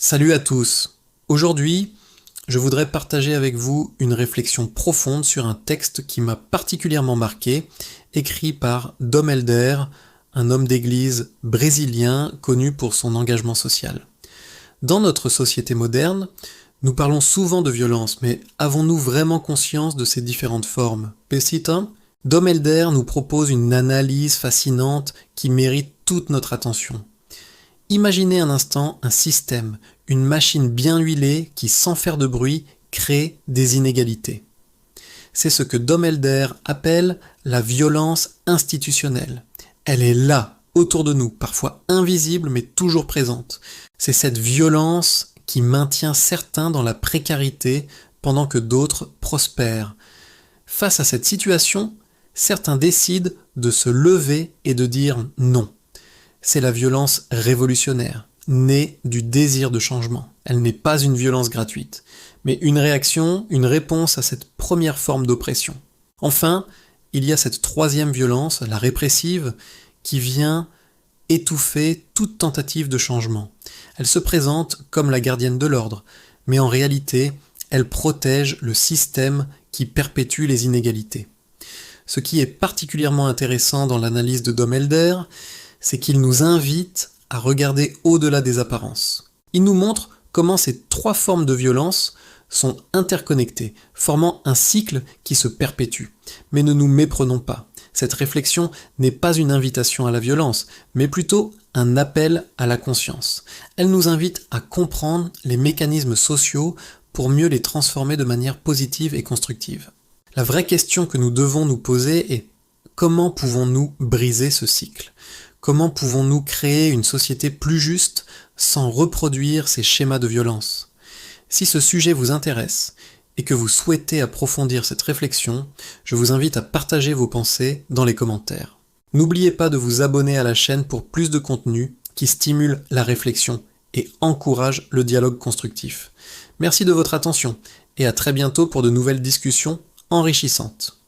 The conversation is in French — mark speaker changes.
Speaker 1: Salut à tous. Aujourd'hui, je voudrais partager avec vous une réflexion profonde sur un texte qui m'a particulièrement marqué, écrit par Dom Helder, un homme d'église brésilien connu pour son engagement social. Dans notre société moderne, nous parlons souvent de violence, mais avons-nous vraiment conscience de ces différentes formes? Pesita? Dom Helder nous propose une analyse fascinante qui mérite toute notre attention. Imaginez un instant un système, une machine bien huilée qui, sans faire de bruit, crée des inégalités. C'est ce que Dom Helder appelle la violence institutionnelle. Elle est là, autour de nous, parfois invisible mais toujours présente. C'est cette violence qui maintient certains dans la précarité pendant que d'autres prospèrent. Face à cette situation, certains décident de se lever et de dire non. C'est la violence révolutionnaire, née du désir de changement. Elle n'est pas une violence gratuite, mais une réaction, une réponse à cette première forme d'oppression. Enfin, il y a cette troisième violence, la répressive, qui vient étouffer toute tentative de changement. Elle se présente comme la gardienne de l'ordre, mais en réalité, elle protège le système qui perpétue les inégalités. Ce qui est particulièrement intéressant dans l'analyse de Dom Helder, c'est qu'il nous invite à regarder au-delà des apparences. Il nous montre comment ces trois formes de violence sont interconnectées, formant un cycle qui se perpétue. Mais ne nous méprenons pas. Cette réflexion n'est pas une invitation à la violence, mais plutôt un appel à la conscience. Elle nous invite à comprendre les mécanismes sociaux pour mieux les transformer de manière positive et constructive. La vraie question que nous devons nous poser est: comment pouvons-nous briser ce cycle ? Comment pouvons-nous créer une société plus juste sans reproduire ces schémas de violence? Si ce sujet vous intéresse et que vous souhaitez approfondir cette réflexion, je vous invite à partager vos pensées dans les commentaires. N'oubliez pas de vous abonner à la chaîne pour plus de contenu qui stimule la réflexion et encourage le dialogue constructif. Merci de votre attention et à très bientôt pour de nouvelles discussions enrichissantes.